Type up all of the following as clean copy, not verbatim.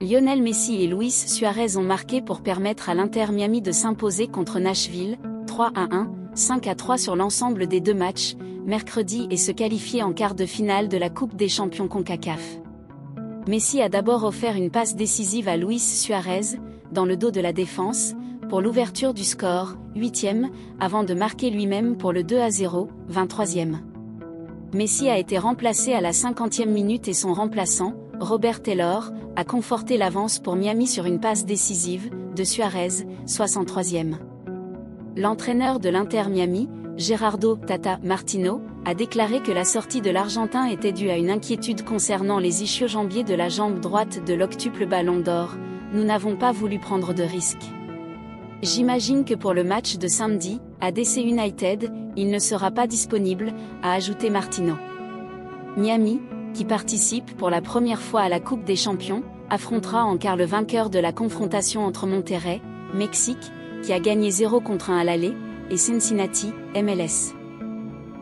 Lionel Messi et Luis Suarez ont marqué pour permettre à l'Inter Miami de s'imposer contre Nashville, 3-1, 5-3 sur l'ensemble des deux matchs, mercredi et se qualifier en quart de finale de la Coupe des Champions CONCACAF. Messi a d'abord offert une passe décisive à Luis Suarez, dans le dos de la défense, pour l'ouverture du score, 8e, avant de marquer lui-même pour le 2-0, 23e. Messi a été remplacé à la 50e minute et son remplaçant, Robert Taylor, a conforté l'avance pour Miami sur une passe décisive, de Suarez, 63e. L'entraîneur de l'Inter Miami, Gerardo Tata Martino, a déclaré que la sortie de l'Argentin était due à une inquiétude concernant les ischio-jambiers de la jambe droite de l'octuple Ballon d'Or. Nous n'avons pas voulu prendre de risques. J'imagine que pour le match de samedi, à DC United, il ne sera pas disponible, a ajouté Martino. Miami, qui participe pour la première fois à la Coupe des Champions, affrontera en quart le vainqueur de la confrontation entre Monterrey, Mexique, qui a gagné 0-1 à l'aller, et Cincinnati, MLS.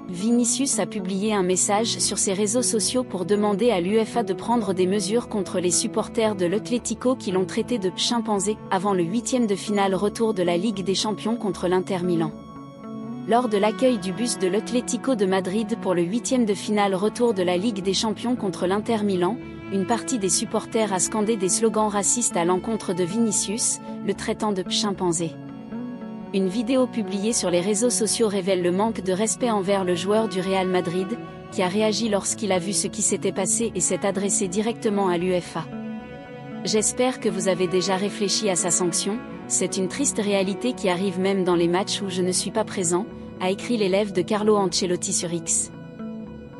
Vinicius a publié un message sur ses réseaux sociaux pour demander à l'UEFA de prendre des mesures contre les supporters de l'Atlético qui l'ont traité de chimpanzé avant le 8e de finale retour de la Ligue des Champions contre l'Inter Milan. Lors de l'accueil du bus de l'Atlético de Madrid pour le 8e de finale retour de la Ligue des Champions contre l'Inter Milan, une partie des supporters a scandé des slogans racistes à l'encontre de Vinicius, le traitant de chimpanzé. Une vidéo publiée sur les réseaux sociaux révèle le manque de respect envers le joueur du Real Madrid, qui a réagi lorsqu'il a vu ce qui s'était passé et s'est adressé directement à l'UEFA. J'espère que vous avez déjà réfléchi à sa sanction, c'est une triste réalité qui arrive même dans les matchs où je ne suis pas présent, a écrit l'élève de Carlo Ancelotti sur X.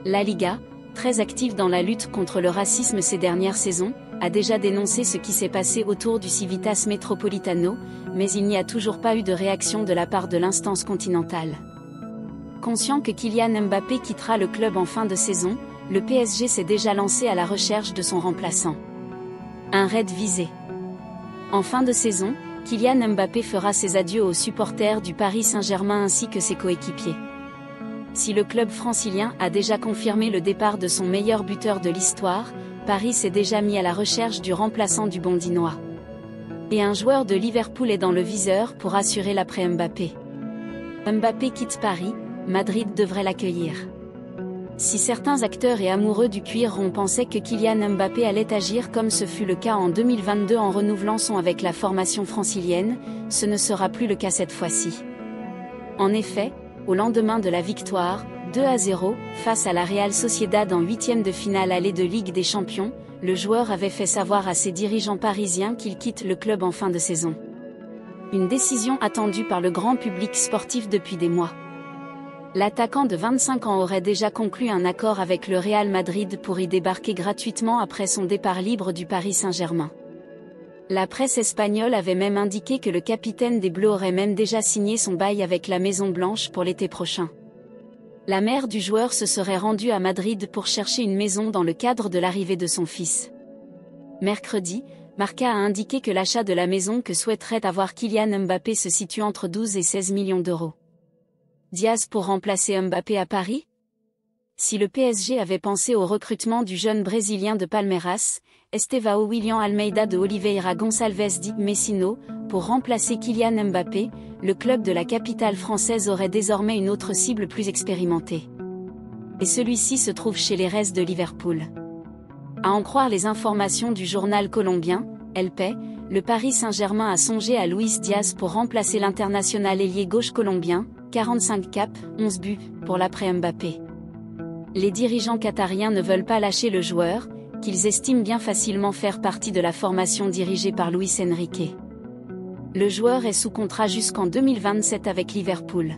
La Liga, très active dans la lutte contre le racisme ces dernières saisons, a déjà dénoncé ce qui s'est passé autour du Civitas Metropolitano, mais il n'y a toujours pas eu de réaction de la part de l'instance continentale. Conscient que Kylian Mbappé quittera le club en fin de saison, le PSG s'est déjà lancé à la recherche de son remplaçant. Un raid visé. En fin de saison, Kylian Mbappé fera ses adieux aux supporters du Paris Saint-Germain ainsi que ses coéquipiers. Si le club francilien a déjà confirmé le départ de son meilleur buteur de l'histoire, Paris s'est déjà mis à la recherche du remplaçant du Bondinois. Et un joueur de Liverpool est dans le viseur pour assurer l'après Mbappé. Mbappé quitte Paris, Madrid devrait l'accueillir. Si certains acteurs et amoureux du cuir rond pensaient que Kylian Mbappé allait agir comme ce fut le cas en 2022 en renouvelant son avec la formation francilienne, ce ne sera plus le cas cette fois-ci. En effet, au lendemain de la victoire, 2-0, face à la Real Sociedad en 8e de finale aller de Ligue des Champions, le joueur avait fait savoir à ses dirigeants parisiens qu'il quitte le club en fin de saison. Une décision attendue par le grand public sportif depuis des mois. L'attaquant de 25 ans aurait déjà conclu un accord avec le Real Madrid pour y débarquer gratuitement après son départ libre du Paris Saint-Germain. La presse espagnole avait même indiqué que le capitaine des Bleus aurait même déjà signé son bail avec la Maison Blanche pour l'été prochain. La mère du joueur se serait rendue à Madrid pour chercher une maison dans le cadre de l'arrivée de son fils. Mercredi, Marca a indiqué que l'achat de la maison que souhaiterait avoir Kylian Mbappé se situe entre 12 et 16 millions d'euros. Diaz pour remplacer Mbappé à Paris ? Si le PSG avait pensé au recrutement du jeune Brésilien de Palmeiras, Estevão William Almeida de Oliveira Gonçalves de Messino, pour remplacer Kylian Mbappé, le club de la capitale française aurait désormais une autre cible plus expérimentée. Et celui-ci se trouve chez les Reds de Liverpool. À en croire les informations du journal colombien, El País, le Paris Saint-Germain a songé à Luis Diaz pour remplacer l'international ailier gauche colombien, 45 caps, 11 buts, pour l'après Mbappé. Les dirigeants qatariens ne veulent pas lâcher le joueur, qu'ils estiment bien facilement faire partie de la formation dirigée par Luis Enrique. Le joueur est sous contrat jusqu'en 2027 avec Liverpool.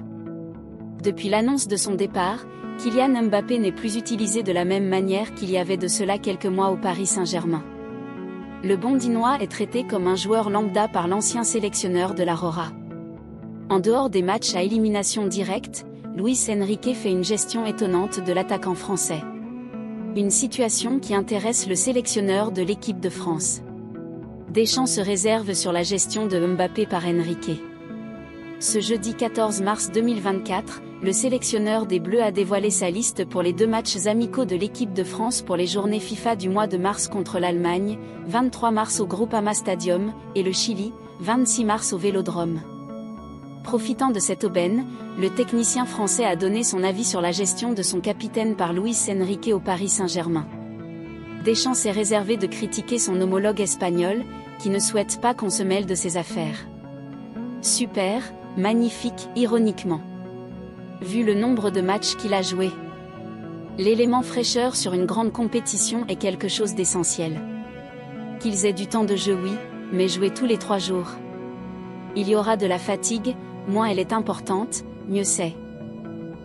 Depuis l'annonce de son départ, Kylian Mbappé n'est plus utilisé de la même manière qu'il y avait de cela quelques mois au Paris Saint-Germain. Le Bondinois est traité comme un joueur lambda par l'ancien sélectionneur de l'Aurora. En dehors des matchs à élimination directe, Luis Enrique fait une gestion étonnante de l'attaquant français. Une situation qui intéresse le sélectionneur de l'équipe de France. Deschamps se réserve sur la gestion de Mbappé par Enrique. Ce jeudi 14 mars 2024, le sélectionneur des Bleus a dévoilé sa liste pour les 2 matchs amicaux de l'équipe de France pour les journées FIFA du mois de mars contre l'Allemagne, 23 mars au Groupama Stadium, et le Chili, 26 mars au Vélodrome. Profitant de cette aubaine, le technicien français a donné son avis sur la gestion de son capitaine par Luis Enrique au Paris Saint-Germain. Deschamps s'est réservé de critiquer son homologue espagnol, qui ne souhaite pas qu'on se mêle de ses affaires. Super, magnifique, ironiquement. Vu le nombre de matchs qu'il a joué. L'élément fraîcheur sur une grande compétition est quelque chose d'essentiel. Qu'ils aient du temps de jeu, oui, mais jouer tous les 3 jours. Il y aura de la fatigue, moins elle est importante, mieux c'est.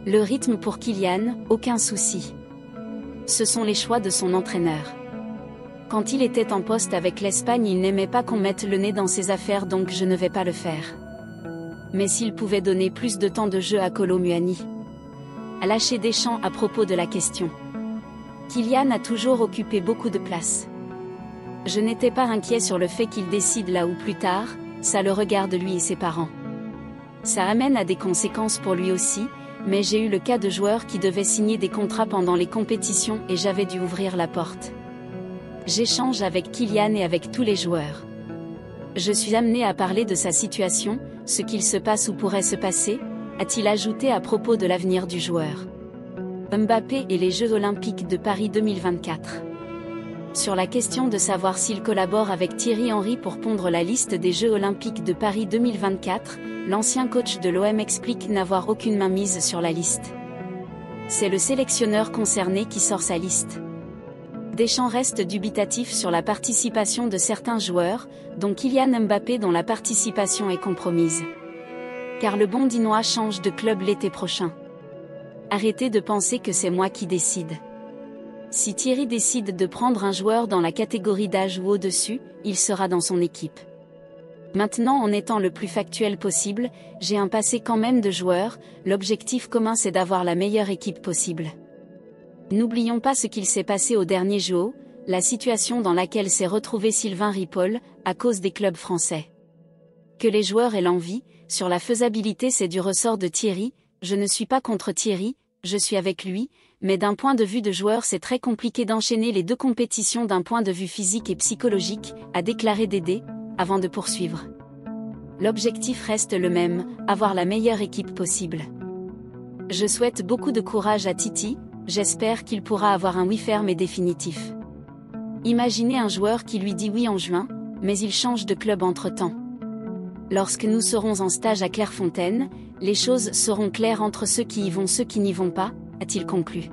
Le rythme pour Kylian, aucun souci. Ce sont les choix de son entraîneur. Quand il était en poste avec l'Espagne, il n'aimait pas qu'on mette le nez dans ses affaires, donc je ne vais pas le faire. Mais s'il pouvait donner plus de temps de jeu à Kolo Muani. A lâché Deschamps à propos de la question. Kylian a toujours occupé beaucoup de place. Je n'étais pas inquiet sur le fait qu'il décide là ou plus tard, ça le regarde lui et ses parents. Ça amène à des conséquences pour lui aussi, mais j'ai eu le cas de joueurs qui devaient signer des contrats pendant les compétitions et j'avais dû ouvrir la porte. J'échange avec Kylian et avec tous les joueurs. Je suis amené à parler de sa situation, ce qu'il se passe ou pourrait se passer, a-t-il ajouté à propos de l'avenir du joueur. Mbappé et les Jeux Olympiques de Paris 2024. Sur la question de savoir s'il collabore avec Thierry Henry pour pondre la liste des Jeux Olympiques de Paris 2024, l'ancien coach de l'OM explique n'avoir aucune mainmise sur la liste. C'est le sélectionneur concerné qui sort sa liste. Deschamps reste dubitatif sur la participation de certains joueurs, dont Kylian Mbappé dont la participation est compromise. Car le Bondinois change de club l'été prochain. Arrêtez de penser que c'est moi qui décide. Si Thierry décide de prendre un joueur dans la catégorie d'âge ou au-dessus, il sera dans son équipe. Maintenant, en étant le plus factuel possible, j'ai un passé quand même de joueur, l'objectif commun c'est d'avoir la meilleure équipe possible. N'oublions pas ce qu'il s'est passé au dernier JO, la situation dans laquelle s'est retrouvé Sylvain Ripoll, à cause des clubs français. Que les joueurs aient l'envie, sur la faisabilité c'est du ressort de Thierry, je ne suis pas contre Thierry, je suis avec lui, mais d'un point de vue de joueur c'est très compliqué d'enchaîner les 2 compétitions d'un point de vue physique et psychologique, a déclaré Dédé, avant de poursuivre. L'objectif reste le même, avoir la meilleure équipe possible. Je souhaite beaucoup de courage à Titi, j'espère qu'il pourra avoir un oui ferme et définitif. Imaginez un joueur qui lui dit oui en juin, mais il change de club entre-temps. Lorsque nous serons en stage à Clairefontaine, les choses seront claires entre ceux qui y vont et ceux qui n'y vont pas, a-t-il conclu.